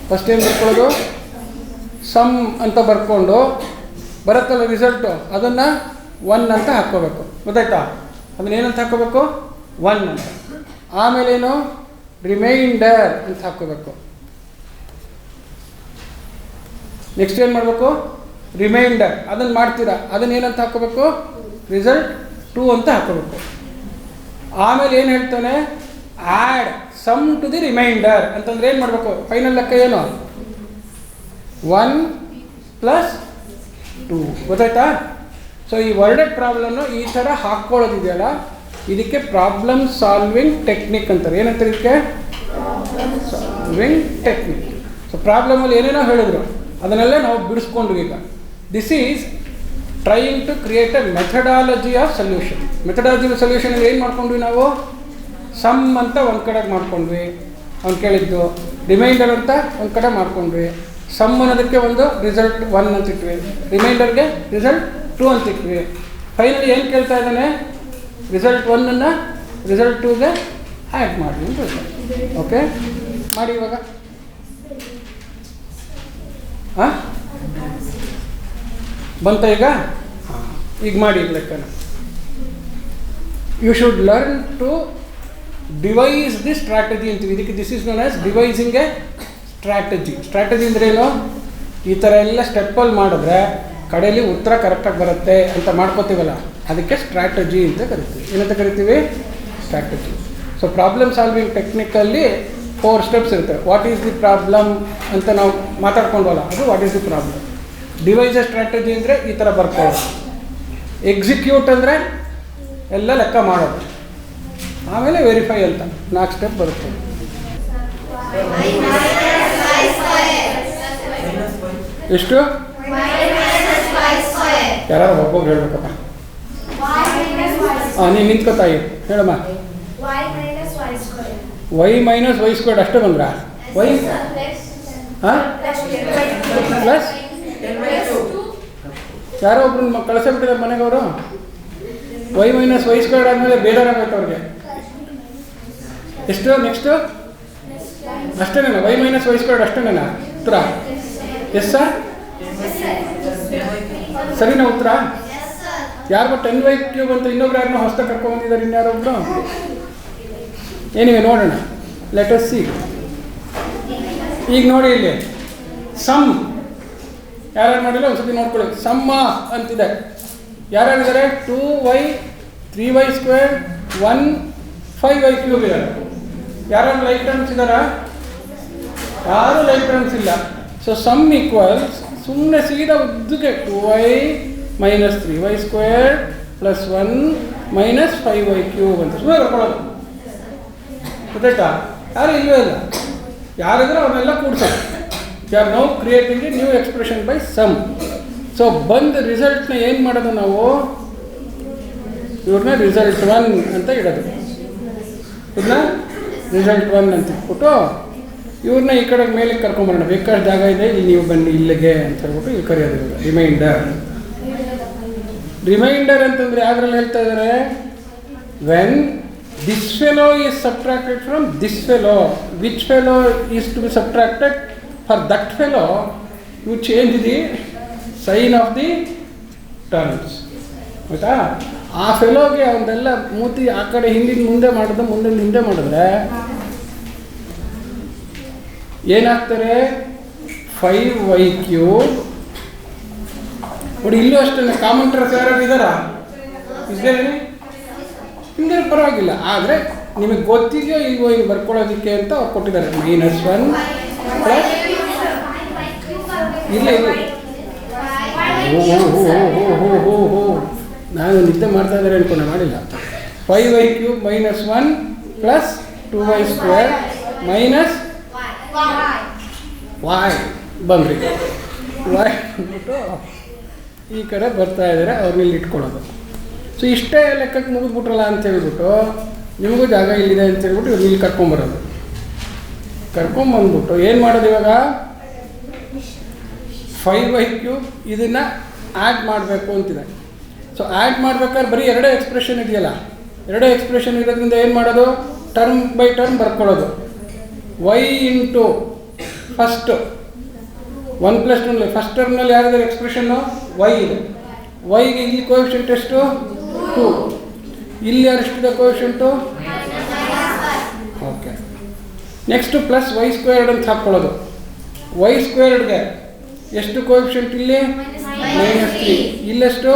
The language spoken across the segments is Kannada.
ಫಸ್ಟ್ ಏನು ಬರ್ಕೊಳ್ಳೋದು, ಸಮ್ ಅಂತ ಬರ್ಕೊಂಡು ಬರುತ್ತಲ್ಲ ರಿಸಲ್ಟು, ಅದನ್ನು 1 ಅಂತ ಹಾಕ್ಕೋಬೇಕು. ಗೊತ್ತಾಯ್ತಾ? ಅದನ್ನೇನಂತ ಹಾಕ್ಕೋಬೇಕು, 1 ಅಂತ. ಆಮೇಲೇನು, ರಿಮೈಂಡರ್ ಅಂತ ಹಾಕ್ಕೋಬೇಕು. ನೆಕ್ಸ್ಟ್ ಏನು ಮಾಡಬೇಕು, ರಿಮೈಂಡರ್. ಅದನ್ನು ಮಾಡ್ತೀರಾ, ಅದನ್ನೇನಂತ ಹಾಕ್ಕೋಬೇಕು, ರಿಸಲ್ಟ್ 2 ಅಂತ ಹಾಕ್ಕೋಬೇಕು. ಆಮೇಲೆ ಏನು ಹೇಳ್ತಾನೆ, add sum to the remainder ಅಂತಂದ್ರೆ ಏನು ಮಾಡಬೇಕು, ಫೈನಲ್ ಲೆಕ್ಕ ಏನು, 1 + 2. ಗೊತ್ತಾಯ್ತಾ? ಸೊ ಈ ವರ್ಡೆಡ್ ಪ್ರಾಬ್ಲಮ್ನು ಈ ಥರ ಹಾಕ್ಕೊಳ್ಳೋದಿದೆಯಲ್ಲ, ಇದಕ್ಕೆ ಪ್ರಾಬ್ಲಮ್ ಸಾಲ್ವಿಂಗ್ ಟೆಕ್ನಿಕ್ ಅಂತಾರೆ. ಏನಂತಾರೆ ಇದಕ್ಕೆ, ಸಾಲ್ವಿಂಗ್ ಟೆಕ್ನಿಕ್. ಸೊ ಪ್ರಾಬ್ಲಮಲ್ಲಿ ಏನೇನೋ ಹೇಳಿದ್ರು, ಅದನ್ನೆಲ್ಲ ನಾವು ಬಿಡಿಸ್ಕೊಂಡ್ವಿ. ಈಗ this is trying to create a methodology of solution. Methodology of solution ಅಂದರೆ ಏನು ಮಾಡ್ಕೊಂಡ್ವಿ ನಾವು, ಸಮ್ ಅಂತ ಒಂದು ಕಡೆಗೆ ಮಾಡ್ಕೊಂಡ್ವಿ, ಅವ್ನು ಕೇಳಿದ್ದು. ರಿಮೈಂಡರ್ ಅಂತ ಒಂದು ಕಡೆ ಮಾಡ್ಕೊಂಡ್ವಿ. ಸಮ್ ಅನ್ನೋದಕ್ಕೆ ಒಂದು ರಿಸಲ್ಟ್ 1 ಅಂತ ಇಟ್ವಿ, ರಿಮೈಂಡರ್ಗೆ ರಿಸಲ್ಟ್ 2 ಅಂತ ಇಟ್ವಿ. ಫೈನಲಿ ಏನು ಕೇಳ್ತಾ ಇದ್ದಾನೆ, ರಿಸಲ್ಟ್ 1 ರಿಸಲ್ಟ್ 2ಗೆ ಆ್ಯಡ್ ಮಾಡಿ ಅಂತ ಹೇಳ್ತಾರೆ. ಓಕೆ, ಮಾಡಿ ಇವಾಗ. ಹಾಂ, ಬಂತ ಈಗ? ಹಾಂ, ಈಗ ಮಾಡಿ ಲೆಕ್ಕನ. You should learn to devise the strategy ಅಂತೀವಿ ಇದಕ್ಕೆ. This is known as devising a strategy. Strategy ಅಂದ್ರೇನು, ಈ ಥರ ಎಲ್ಲ ಸ್ಟೆಪ್ಪಲ್ಲಿ ಮಾಡಿದ್ರೆ ಕಡೆಯಲ್ಲಿ ಉತ್ತರ ಕರೆಕ್ಟಾಗಿ ಬರುತ್ತೆ ಅಂತ ಮಾಡ್ಕೋತೀವಲ್ಲ, ಅದಕ್ಕೆ ಸ್ಟ್ರಾಟಜಿ ಅಂತ ಕರಿತೀವಿ. ಏನಂತ ಕರಿತೀವಿ, strategy. So problem solving ಟೆಕ್ನಿಕಲ್ಲಿ 4 steps ಇರುತ್ತೆ. ವಾಟ್ ಈಸ್ ದಿ ಪ್ರಾಬ್ಲಮ್ ಅಂತ ನಾವು ಮಾತಾಡ್ಕೊಂಡ್ವಲ್ಲ, ಅದು what is the problem. Device A strategy ಅಂದರೆ ಈ ಥರ ಬರ್ಕೊಳ್ಳೋದು. ಎಕ್ಸಿಕ್ಯೂಟ್ ಅಂದರೆ ಎಲ್ಲ ಲೆಕ್ಕ ಮಾಡೋದು. ಆಮೇಲೆ ವೆರಿಫೈ ಅಂತ 4 ಸ್ಟೆಪ್ ಬರುತ್ತೆ. ಎಷ್ಟು? ಯಾರು ಒಬ್ಬೊಬ್ರು ಹೇಳ್ಬೇಕಪ್ಪ. ಹಾಂ, ನೀನು ನಿಂತ್ಕೋತಾಯಿ ಹೇಳಮ್ಮ. y - y² ಅಷ್ಟೇ ಬಂದ್ರಾ? y ಹಾಂ ಪ್ಲಸ್ ಯಾರೋ ಒಬ್ರು ಕಳಿಸ್ಬಿಟ್ಟಿದ್ದಾರೆ ಮನೆಗವರು. y - y² ಆದಮೇಲೆ ಬೇಜಾರಾಗಬೇಕು ಅವ್ರಿಗೆ. ಎಷ್ಟು ನೆಕ್ಸ್ಟು? ಅಷ್ಟೇನೇನಾ, y - y² ಅಷ್ಟೇನೇನಾ ಉತ್ತರ? ಎಸ್ ಸರ್, ಸರಿನಾ ಉತ್ತರ? ಯಾರಿಗೂ 10y³ ಅಂತ ಇನ್ನೊಬ್ರು ಯಾರನ್ನೋ ಹೊಸ್ದಾಗಿ ಕರ್ಕೊಂಡ್ಬಂದಿದ್ದಾರೆ, ಇನ್ಯಾರೊಬ್ರು. ಏನಿವೆ ನೋಡೋಣ, ಲೆಟ್ ಅಸ್ ಸಿ. ಈಗ ನೋಡಿ ಇಲ್ಲಿ ಸಮ್ ಯಾರ್ಯಾರು ಮಾಡಿಲ್ಲ ಒಂದ್ಸತಿ ನೋಡ್ಕೊಳ್ಳಿ. ಸಮ್ಮ ಅಂತಿದೆ. ಯಾರ್ಯಾರಿದ್ದಾರೆ? 2y 3y² 1 5y³ ಇದ್ದಾರೆ. ಯಾರು ಲೈಕ್ ಟರ್ಮ್ಸ್ ಇದ್ದಾರಾ? ಯಾರು ಲೈಕ್ ಟರ್ಮ್ಸ್ ಇಲ್ಲ. ಸೊ ಸಮ್ ಈಕ್ವಲ್ಸ್ ಸುಮ್ಮನೆ ಸೀದಾ ಉದ್ದಕ್ಕೆ 2y - 3y² + 1 - 5y³ ಅಂತ ಸುಮ್ಮನೆ ಬರ್ಕೊಳ್ಳೋದು. ಗೊತ್ತಾಯ್ತಾ? ಯಾರು ಇಲ್ಲವೇ ಇಲ್ಲ. ಯಾರಿದ್ರೆ ಅವನ್ನೆಲ್ಲ ಕೂಡ್ಸೋದು. You are now creating a new expression by sum. So ಬಂದು ರಿಸಲ್ಟ್ನ ಏನು ಮಾಡೋದು ನಾವು, ಇವ್ರನ್ನ ರಿಸಲ್ಟ್ 1 ಅಂತ ಇಡೋದು. ಇದನ್ನ ರಿಸಲ್ಟ್ 1 ಅಂತ ಇಟ್ಬಿಟ್ಟು ಇವ್ರನ್ನ ಈ ಕಡೆ ಮೇಲೆ ಕರ್ಕೊಂಬರೋಣ. ಬೇಕಾದ ಜಾಗ ಇದೆ, ಇಲ್ಲಿ ನೀವು ಬನ್ನಿ ಇಲ್ಲಿಗೆ ಅಂತ ಹೇಳ್ಬಿಟ್ಟು ಇಲ್ಲಿ ಕರೆಯೋದು. ರಿಮೈಂಡರ್. ರಿಮೈಂಡರ್ ಅಂತಂದರೆ ಯಾವ್ದ್ರಲ್ಲಿ ಹೇಳ್ತಾ ಇದ್ದಾರೆ, when this fellow is subtracted from this fellow, which fellow is to be subtracted for that fellow, you change the sign of the terms. ಆಯಿತಾ? ಆ ಫೆಲೋಗೆ ಅವನ್ನೆಲ್ಲ ಮೂತಿ ಆ ಕಡೆ ಹಿಂದಿನ ಮುಂದೆ ಮಾಡೋದು, ಮುಂದಿನ ಹಿಂದೆ ಮಾಡಿದ್ರೆ ಏನಾಗ್ತಾರೆ, 5y³ ನೋಡಿ. ಇಲ್ಲೂ ಅಷ್ಟೇ ಕಾಮೆಂಟರ್ಸ್ ಯಾರು ಇದ್ದಾರಾ? ಇದ್ದೇನೆ ಹಿಂದೆ ಪರವಾಗಿಲ್ಲ, ಆದರೆ ನಿಮಗೆ ಗೊತ್ತಿದೆಯೋ ಇಲ್ವೋ ಇಲ್ಲಿ ಬರ್ಕೊಳ್ಳೋದಕ್ಕೆ ಅಂತ ಅವ್ರು ಕೊಟ್ಟಿದ್ದಾರೆ. -1 ಪ್ಲಸ್ ಇಲ್ಲ ಇಲ್ಲ ಓ ನಾನು ನಿದ್ದೆ ಮಾಡ್ತಾ ಇದ್ದಾರೆ ಅನ್ಕೊಂಡೆ, ಮಾಡಿಲ್ಲ. 5y³ -1 plus 2y² minus y ಬಂದ್ರಿ. y ಅಂದ್ಬಿಟ್ಟು ಈ ಕಡೆ ಬರ್ತಾ ಇದ್ದಾರೆ, ಅವ್ರನ್ನ ಇಲ್ಲಿ ಇಟ್ಕೊಳ್ಳೋದು. ಸೊ ಇಷ್ಟೇ ಲೆಕ್ಕಕ್ಕೆ ಮುಗಿದ್ಬಿಟ್ರಲ್ಲ ಅಂತ ಹೇಳ್ಬಿಟ್ಟು ನಿಮಗೂ ಜಾಗ ಇಲ್ಲಿದೆ ಅಂತ ಹೇಳ್ಬಿಟ್ಟು ಇವ್ರು ಇಲ್ಲಿ ಕರ್ಕೊಂಬರೋದು. ಕರ್ಕೊಂಬಂದ್ಬಿಟ್ಟು ಏನು ಮಾಡೋದು ಇವಾಗ, 5y³ ಇದನ್ನು ಆ್ಯಡ್ ಮಾಡಬೇಕು ಅಂತಿದೆ. ಸೊ ಆ್ಯಡ್ ಮಾಡ್ಬೇಕಾದ್ರೆ ಬರೀ 2 ಎಕ್ಸ್ಪ್ರೆಷನ್ ಇದೆಯಲ್ಲ, 2 ಎಕ್ಸ್ಪ್ರೆಷನ್ ಇರೋದ್ರಿಂದ ಏನು ಮಾಡೋದು, ಟರ್ಮ್ ಬೈ ಟರ್ಮ್ ಬರ್ಕೊಳ್ಳೋದು. y × ಫಸ್ಟು 1 + 2 ಫಸ್ಟ್ ಟರ್ಮ್ನಲ್ಲಿ ಯಾರಿದ್ದಾರೆ ಎಕ್ಸ್ಪ್ರೆಷನ್ನು ವೈ ಇದೆ. ವೈಗೆ ಇಲ್ಲಿ ಕೋಎಫಿಷಿಯಂಟ್ ಎಷ್ಟು 2. ಇಲ್ಲಿ ಯಾರೆಷ್ಟಿದೆ ಕೋಎಫಿಷಿಯಂಟು ಓಕೆ. ನೆಕ್ಸ್ಟು ಪ್ಲಸ್ y² ಅಂತ ಹಾಕ್ಕೊಳ್ಳೋದು. y²ಗೆ ಎಷ್ಟು ಕೋಎಫಿಷಿಯಂಟ್ ಇಲ್ಲಿ -3. ಇಲ್ಲೆಷ್ಟು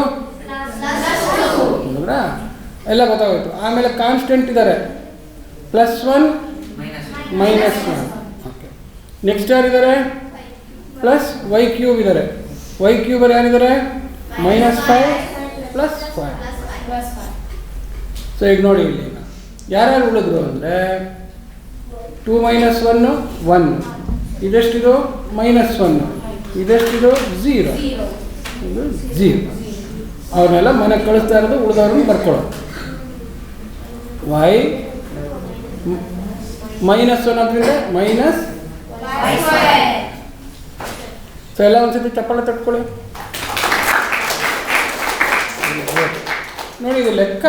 ಹೌದಾ ಎಲ್ಲ ಗೊತ್ತಾಗೋಯ್ತು. ಆಮೇಲೆ ಕಾನ್ಸ್ಟೆಂಟ್ ಇದ್ದಾರೆ +1 -1 ಓಕೆ. ನೆಕ್ಸ್ಟ್ ಯಾರಿದ್ದಾರೆ +y³ ಇದ್ದಾರೆ. y³ ಯಾರಿದ್ದಾರೆ -5 +5. ಸೊ ಈಗ ನೋಡಿ ಇಲ್ಲಿ ಯಾರ್ಯಾರು ಉಳಿದ್ರು ಅಂದರೆ 2 - 1 1, ಇದೆಷ್ಟಿದು -1, ಇದೆಷ್ಟಿದು 0, ಇದು 0. ಅವನ್ನೆಲ್ಲ ಮನೆಗೆ ಕಳಿಸ್ತಾ ಇರೋದು, ಉಳಿದವ್ರನ್ನ ಬರ್ಕೊಳ್ಳೋದು. y -1 ಆದ್ದರಿಂದ ಮೈನಸ್. ಸೊ ಎಲ್ಲ ಒಂದ್ಸತಿ ಚಪ್ಪಾಳೆ ತಟ್ಕೊಳ್ಳಿ. ನೋಡಿ ಇದು ಲೆಕ್ಕ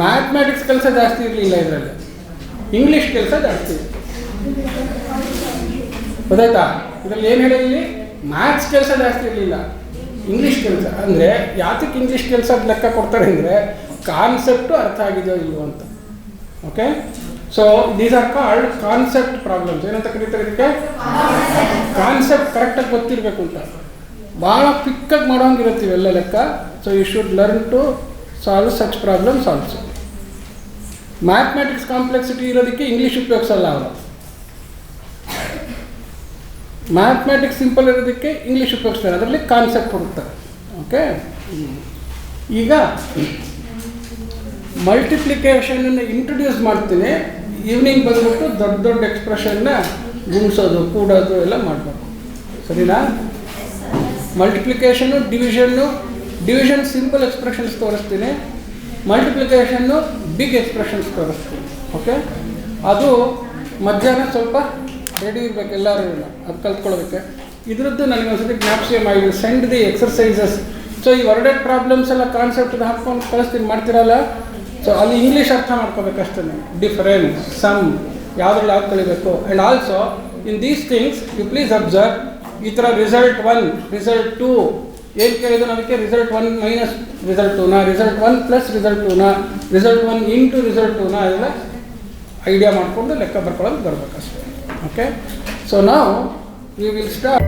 ಮ್ಯಾಥಮೆಟಿಕ್ಸ್ ಕೆಲಸ ಜಾಸ್ತಿ ಇರಲಿಲ್ಲ, ಇದರಲ್ಲಿ ಇಂಗ್ಲೀಷ್ ಕೆಲಸ ಜಾಸ್ತಿ ಇದೆ. ಗೊತ್ತಾಯ್ತಾ? ಇದರಲ್ಲಿ ಏನು ಹೇಳಿರಲಿ, ಮ್ಯಾಥ್ಸ್ ಕೆಲಸ ಜಾಸ್ತಿ ಇರಲಿಲ್ಲ, ಇಂಗ್ಲೀಷ್ ಕೆಲಸ. ಅಂದರೆ ಯಾತಕ್ಕೆ ಇಂಗ್ಲೀಷ್ ಕೆಲಸ ಲೆಕ್ಕ ಕೊಡ್ತಾರೆ ಅಂದರೆ ಕಾನ್ಸೆಪ್ಟು ಅರ್ಥ ಆಗಿದೆಯೋ ಇಲ್ಲವೋ ಅಂತ. Okay, so these are called concept problems. ಏನಂತ ಕರೀತಾರೆ ಇದಕ್ಕೆ? ಕಾನ್ಸೆಪ್ಟ್ ಕರೆಕ್ಟಾಗಿ ಗೊತ್ತಿರಬೇಕು ಅಂತ. ಭಾಳ ಕ್ವಿಕ್ಕಾಗಿ ಮಾಡೋಂಗಿರುತ್ತೆ ಇವೆಲ್ಲ ಲೆಕ್ಕ. So you should learn to solve such problems also. Mathematics complexity ಇರೋದಕ್ಕೆ ಇಂಗ್ಲೀಷ್ ಉಪಯೋಗಿಸಲ್ಲ ಅವರು. ಮ್ಯಾಥಮೆಟಿಕ್ಸ್ ಸಿಂಪಲ್ ಇರೋದಕ್ಕೆ ಇಂಗ್ಲೀಷ್ ಉಪಯೋಗಿಸ್ತಾರೆ, ಅದರಲ್ಲಿ ಕಾನ್ಸೆಪ್ಟ್ ಕೊಡುತ್ತಾರೆ. ಓಕೆ, ಈಗ ಮಲ್ಟಿಪ್ಲಿಕೇಶನನ್ನು ಇಂಟ್ರೊಡ್ಯೂಸ್ ಮಾಡ್ತೀನಿ. ಈವ್ನಿಂಗ್ ಬಂದ್ಬಿಟ್ಟು ದೊಡ್ಡ ದೊಡ್ಡ ಎಕ್ಸ್ಪ್ರೆಷನ್ನ ಗುಣಿಸೋದು, ಕೂಡೋದು ಎಲ್ಲ ಮಾಡಬೇಕು. ಸರಿನಾ? ಮಲ್ಟಿಪ್ಲಿಕೇಶನ್ನು, ಡಿವಿಷನ್ ಸಿಂಪಲ್ ಎಕ್ಸ್ಪ್ರೆಷನ್ಸ್ ತೋರಿಸ್ತೀನಿ, ಮಲ್ಟಿಪ್ಲಿಕೇಶನ್ನು ಬಿಗ್ ಎಕ್ಸ್ಪ್ರೆಷನ್ಸ್ ತೋರಿಸ್ತೀನಿ. ಓಕೆ, ಅದು ಮಧ್ಯಾಹ್ನ ಸ್ವಲ್ಪ ರೆಡಿ ಇರಬೇಕು ಎಲ್ಲರೂ, ಅದು ಕಲ್ತ್ಕೊಳ್ಬೇಕು. ಇದರದ್ದು ನನಗೆ ಒಂದ್ಸತಿ ಜ್ಞಾಪಿಸಿ ಮಾಡಿ ಸೆಂಡ್ ದಿ ಎಕ್ಸರ್ಸೈಸಸ್. ಸೊ ಈ ವರ್ಡೆಡ್ ಪ್ರಾಬ್ಲಮ್ಸ್ ಎಲ್ಲ ಕಾನ್ಸೆಪ್ಟ್ ಹಾಕ್ಕೊಂಡು ಕಳಿಸ್ತೀನಿ, ಮಾಡ್ತಿರಲ್ಲ. ಸೊ ಅಲ್ಲಿ ಇಂಗ್ಲೀಷ್ ಅರ್ಥ ಮಾಡ್ಕೋಬೇಕಷ್ಟೇ. ಡಿಫರೆನ್ಸ್, ಸಮ್ ಯಾವುದ್ರಲ್ಲಿ ಯಾವ್ದು ಕಲಿಬೇಕು. And also in these things you please observe. ಈ ಥರ ರಿಸಲ್ಟ್ 1, ರಿಸಲ್ಟ್ 2 ಏನು ಕೇಳಿದ್ರು ಅದಕ್ಕೆ ರಿಸಲ್ಟ್ 1 ಮೈನಸ್ ರಿಸಲ್ಟ್ 2ನ, ರಿಸಲ್ಟ್ 1 ಪ್ಲಸ್ ರಿಸಲ್ಟ್ 2ನ, ರಿಸಲ್ಟ್ 1 ಇಂಟು ರಿಸಲ್ಟ್ 2ನ, ಅದೆಲ್ಲ ಐಡಿಯಾ ಮಾಡಿಕೊಂಡು ಲೆಕ್ಕ ಬರ್ಕೊಳ್ಳೋದು ಬರಬೇಕಷ್ಟೇ. ಓಕೆ, ಸೊ ನಾವು ವಿ ವಿಲ್ ಸ್ಟಾರ್ಟ್.